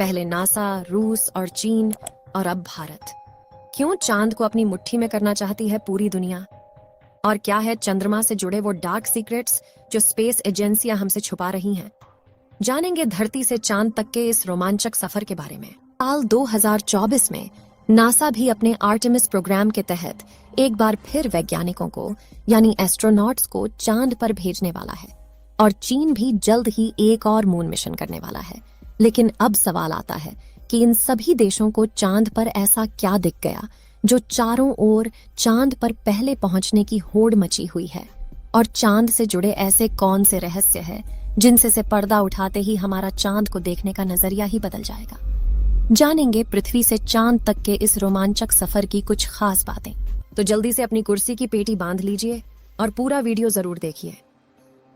पहले नासा, रूस और चीन और अब भारत। क्यों चांद को अपनी मुट्ठी में करना चाहती है पूरी दुनिया? और क्या है चंद्रमा से जुड़े वो डार्क सीक्रेट्स जो स्पेस एजेंसियां हमसे छुपा रही हैं? जानेंगे धरती से चांद तक के इस रोमांचक सफर के बारे में। साल 2024 में नासा भी अपने आर्टेमिस प्रोग्राम के तहत एक बार फिर वैज्ञानिकों को यानी एस्ट्रोनॉट्स को चांद पर भेजने वाला है और चीन भी जल्द ही एक और मून मिशन करने वाला है। लेकिन अब सवाल आता है कि इन सभी देशों को चांद पर ऐसा क्या दिख गया जो चारों ओर चांद पर पहले पहुंचने की होड़ मची हुई है, और चांद से जुड़े ऐसे कौन से रहस्य हैं जिनसे से पर्दा उठाते ही हमारा चांद को देखने का नजरिया ही बदल जाएगा। जानेंगे पृथ्वी से चांद तक के इस रोमांचक सफर की कुछ खास बातें। तो जल्दी से अपनी कुर्सी की पेटी बांध लीजिए और पूरा वीडियो जरूर देखिए।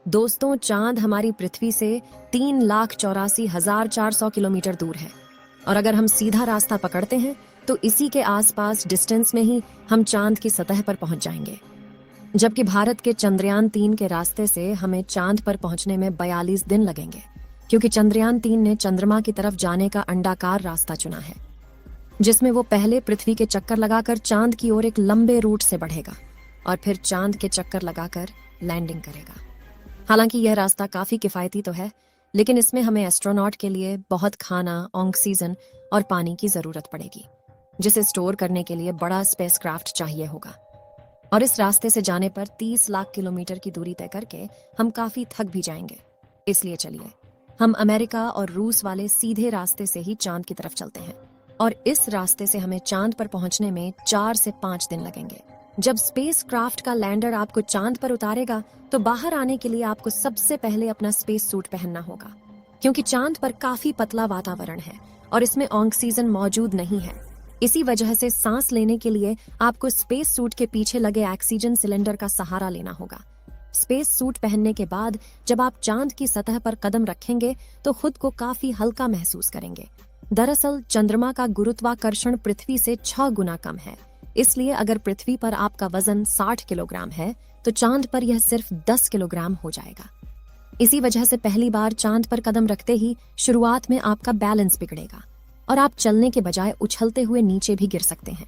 दोस्तों, चांद हमारी पृथ्वी से 3,84,400 किलोमीटर दूर है, और अगर हम सीधा रास्ता पकड़ते हैं तो इसी के आसपास डिस्टेंस में ही हम चांद की सतह पर पहुंच जाएंगे। जबकि भारत के चंद्रयान 3 के रास्ते से हमें चांद पर पहुंचने में 42 दिन लगेंगे, क्योंकि चंद्रयान 3 ने चंद्रमा की तरफ जाने का अंडाकार रास्ता चुना है, जिसमें वो पहले पृथ्वी के चक्कर लगाकर चांद की ओर एक लंबे रूट से बढ़ेगा और फिर चांद के चक्कर लगाकर लैंडिंग करेगा। हालांकि यह रास्ता काफी किफायती तो है, लेकिन इसमें हमें एस्ट्रोनॉट के लिए बहुत खाना, ऑक्सीजन और पानी की जरूरत पड़ेगी, जिसे स्टोर करने के लिए बड़ा स्पेसक्राफ्ट चाहिए होगा। और इस रास्ते से जाने पर 30 लाख किलोमीटर की दूरी तय करके हम काफी थक भी जाएंगे। इसलिए चलिए हम अमेरिका और रूस वाले सीधे रास्ते से ही चांद की तरफ चलते हैं, और इस रास्ते से हमें चांद पर पहुंचने में 4 से 5 दिन लगेंगे। जब स्पेसक्राफ्ट का लैंडर आपको चांद पर उतारेगा तो बाहर आने के लिए आपको सबसे पहले अपना स्पेस सूट पहनना होगा, क्योंकि चांद पर काफी पतला वातावरण है और इसमें ऑक्सीजन मौजूद नहीं है। इसी वजह से सांस लेने के लिए आपको स्पेस सूट के पीछे लगे ऑक्सीजन सिलेंडर का सहारा लेना होगा। स्पेस सूट पहनने के बाद जब आप चांद की सतह पर कदम रखेंगे तो खुद को काफी हल्का महसूस करेंगे। दरअसल चंद्रमा का गुरुत्वाकर्षण पृथ्वी से 6 गुना कम है, इसलिए अगर पृथ्वी पर आपका वजन 60 किलोग्राम है तो चांद पर यह सिर्फ 10 किलोग्राम हो जाएगा। इसी वजह से पहली बार चांद पर कदम रखते ही शुरुआत में आपका बैलेंस बिगड़ेगा और आप चलने के बजाय उछलते हुए नीचे भी गिर सकते हैं।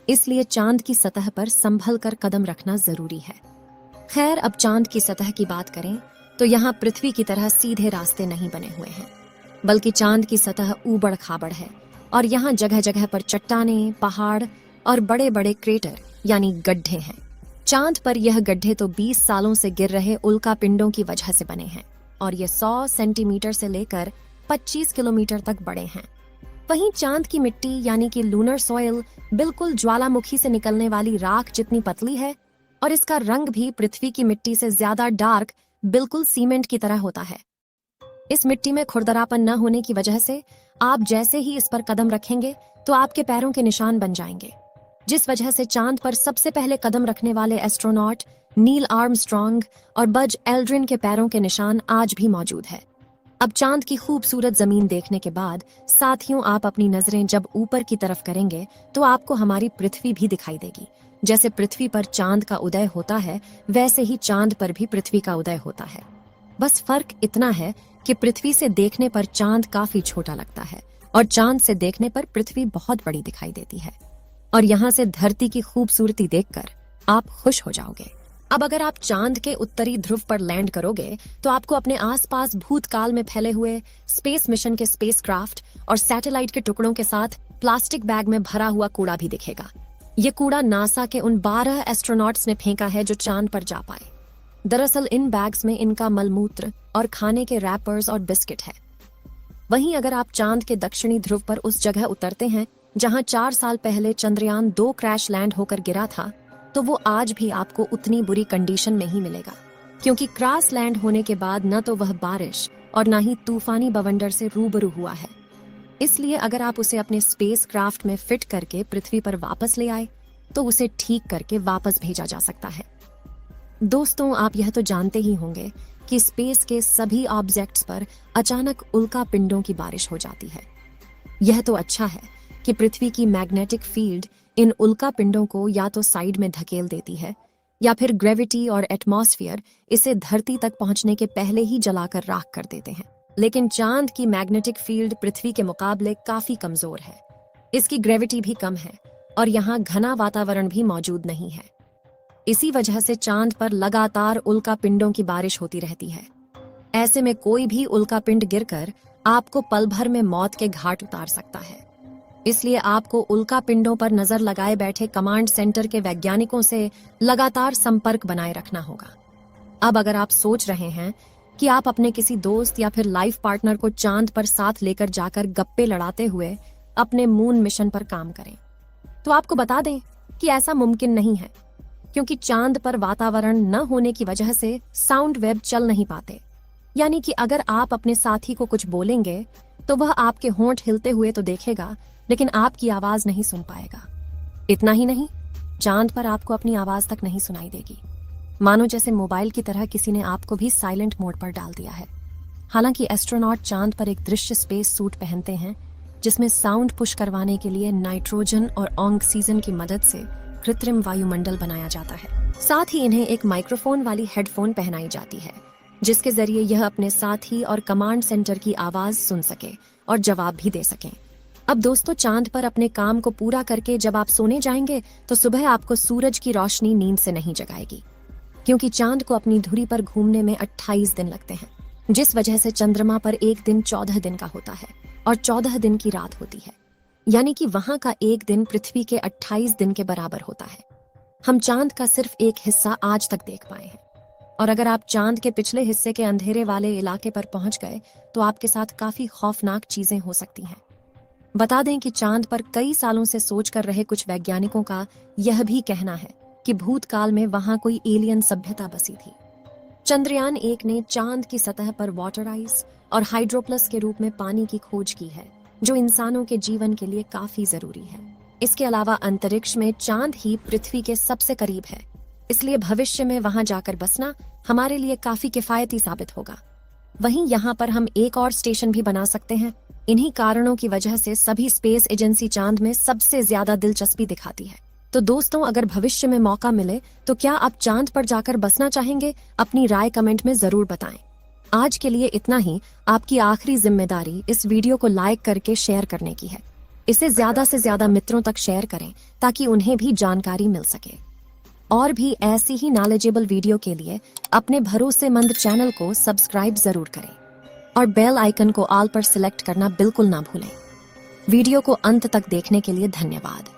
इसलिए चांद की सतह पर संभल कर कदम रखना जरूरी है। खैर, अब चांद की सतह की बात करें तो यहाँ पृथ्वी की तरह सीधे रास्ते नहीं बने हुए हैं, बल्कि चांद की सतह ऊबड़ खाबड़ है और यहाँ जगह जगह पर चट्टानें, पहाड़ और बड़े बड़े क्रेटर यानी गड्ढे हैं। चांद पर यह गड्ढे तो 20 सालों से गिर रहे उल्का पिंडों की वजह से बने हैं, और ये 100 सेंटीमीटर से लेकर 25 किलोमीटर तक बड़े हैं। वहीं चांद की मिट्टी यानी कि लूनर सॉइल बिल्कुल ज्वालामुखी से निकलने वाली राख जितनी पतली है, और इसका रंग भी पृथ्वी की मिट्टी से ज्यादा डार्क, बिल्कुल सीमेंट की तरह होता है। इस मिट्टी में खुरदरापन न होने की वजह से आप जैसे ही इस पर कदम रखेंगे तो आपके पैरों के निशान बन जाएंगे, जिस वजह से चांद पर सबसे पहले कदम रखने वाले एस्ट्रोनॉट नील आर्मस्ट्रॉन्ग और बज एल्ड्रिन के पैरों के निशान आज भी मौजूद है। अब चांद की खूबसूरत जमीन देखने के बाद साथियों, आप अपनी नजरें जब ऊपर की तरफ करेंगे तो आपको हमारी पृथ्वी भी दिखाई देगी। जैसे पृथ्वी पर चांद का उदय होता है, वैसे ही चांद पर भी पृथ्वी का उदय होता है। बस फर्क इतना है कि पृथ्वी से देखने पर चांद काफी छोटा लगता है और चांद से देखने पर पृथ्वी बहुत बड़ी दिखाई देती है, और यहाँ से धरती की खूबसूरती देखकर आप खुश हो जाओगे। अब अगर आप चांद के उत्तरी ध्रुव पर लैंड करोगे तो आपको अपने आसपास भूतकाल में फैले हुए स्पेस मिशन के स्पेसक्राफ्ट और सैटेलाइट के टुकड़ों के साथ प्लास्टिक बैग में भरा हुआ कूड़ा भी दिखेगा। ये कूड़ा नासा के उन 12 एस्ट्रोनॉट्स ने फेंका है जो चांद पर जा पाए। दरअसल इन बैग्स में इनका मलमूत्र और खाने के रैपर्स और बिस्किट है। वहीं अगर आप चांद के दक्षिणी ध्रुव पर उस जगह उतरते हैं जहां 4 साल पहले चंद्रयान 2 क्रैश लैंड होकर गिरा था, तो वो आज भी आपको उतनी बुरी कंडीशन में ही मिलेगा, क्योंकि क्रैश लैंड होने के बाद न तो वह बारिश और न ही तूफानी बवंडर से रूबरू हुआ है। इसलिए अगर आप उसे अपने स्पेस क्राफ्ट में फिट करके पृथ्वी पर वापस ले आए तो उसे ठीक करके वापस भेजा जा सकता है। दोस्तों, आप यह तो जानते ही होंगे कि स्पेस के सभी ऑब्जेक्ट्स पर अचानक उल्का पिंडों की बारिश हो जाती है। यह तो अच्छा है कि पृथ्वी की मैग्नेटिक फील्ड इन उल्का पिंडों को या तो साइड में धकेल देती है, या फिर ग्रेविटी और एटमॉस्फेयर इसे धरती तक पहुंचने के पहले ही जलाकर राख कर देते हैं। लेकिन चांद की मैग्नेटिक फील्ड पृथ्वी के मुकाबले काफी कमजोर है। इसकी ग्रेविटी भी कम है और यहाँ घना वातावरण भी मौजूद नहीं है। इसी वजह से चांद पर लगातार उल्का पिंडों की बारिश होती रहती है। ऐसे में कोई भी उल्का पिंड गिरकर आपको पल भर में मौत के घाट उतार सकता है। इसलिए आपको उल्का पिंडों पर नजर लगाए बैठे कमांड सेंटर के वैज्ञानिकों से लगातार संपर्क बनाए रखना होगा। अब अगर आप सोच रहे हैं कि आप अपने किसी दोस्त या फिर लाइफ पार्टनर को चांद पर साथ लेकर जाकर गप्पे लड़ाते हुए अपने मून मिशन पर काम करें, तो आपको बता दें कि ऐसा मुमकिन नहीं है, क्योंकि चांद पर वातावरण न होने की वजह से साउंड वेव चल नहीं पाते। यानी कि अगर आप अपने साथी को कुछ बोलेंगे तो वह आपके होंठ हिलते हुए तो देखेगा, लेकिन आपकी आवाज नहीं सुन पाएगा। इतना ही नहीं, चांद पर आपको अपनी आवाज तक नहीं सुनाई देगी, मानो जैसे मोबाइल की तरह किसी ने आपको भी साइलेंट मोड पर डाल दिया है। हालांकि एस्ट्रोनॉट चांद पर एक दृश्य स्पेस सूट पहनते हैं जिसमें साउंड पुश करवाने के लिए नाइट्रोजन और ऑक्सीजन की मदद से कृत्रिम वायुमंडल बनाया जाता है। साथ ही इन्हें एक माइक्रोफोन वाली हेडफोन पहनाई जाती है जिसके जरिए यह अपने साथी और कमांड सेंटर की आवाज सुन सके और जवाब भी दे सकें। अब दोस्तों, चांद पर अपने काम को पूरा करके जब आप सोने जाएंगे तो सुबह आपको सूरज की रोशनी नींद से नहीं जगाएगी, क्योंकि चांद को अपनी धुरी पर घूमने में 28 दिन लगते हैं, जिस वजह से चंद्रमा पर एक दिन 14 दिन का होता है और 14 दिन की रात होती है। यानी कि वहां का एक दिन पृथ्वी के 28 दिन के बराबर होता है। हम चांद का सिर्फ एक हिस्सा आज तक देख पाए हैं, और अगर आप चांद के पिछले हिस्से के अंधेरे वाले इलाके पर पहुंच गए तो आपके साथ काफी खौफनाक चीजें हो सकती हैं। बता दें कि चांद पर कई सालों से सोच कर रहे कुछ वैज्ञानिकों का यह भी कहना है कि भूतकाल में वहां कोई एलियन सभ्यता बसी थी। चंद्रयान 1 ने चांद की सतह पर वाटर आइस और हाइड्रोप्लस के रूप में पानी की खोज की है, जो इंसानों के जीवन के लिए काफी जरूरी है। इसके अलावा अंतरिक्ष में चांद ही पृथ्वी के सबसे करीब है, इसलिए भविष्य में वहां जाकर बसना हमारे लिए काफी किफायती साबित होगा। वहीं यहाँ पर हम एक और स्टेशन भी बना सकते हैं। इन्हीं कारणों की वजह से सभी स्पेस एजेंसी चांद में सबसे ज्यादा दिलचस्पी दिखाती है। तो दोस्तों, अगर भविष्य में मौका मिले तो क्या आप चांद पर जाकर बसना चाहेंगे? अपनी राय कमेंट में जरूर बताएं। आज के लिए इतना ही। आपकी आखिरी जिम्मेदारी इस वीडियो को लाइक करके शेयर करने की है। इसे ज्यादा से ज्यादा मित्रों तक शेयर करें ताकि उन्हें भी जानकारी मिल सके। और भी ऐसी ही नॉलेजेबल वीडियो के लिए अपने भरोसेमंद चैनल को सब्सक्राइब जरूर करें और बेल आइकन को ऑल पर सिलेक्ट करना बिल्कुल ना भूलें। वीडियो को अंत तक देखने के लिए धन्यवाद।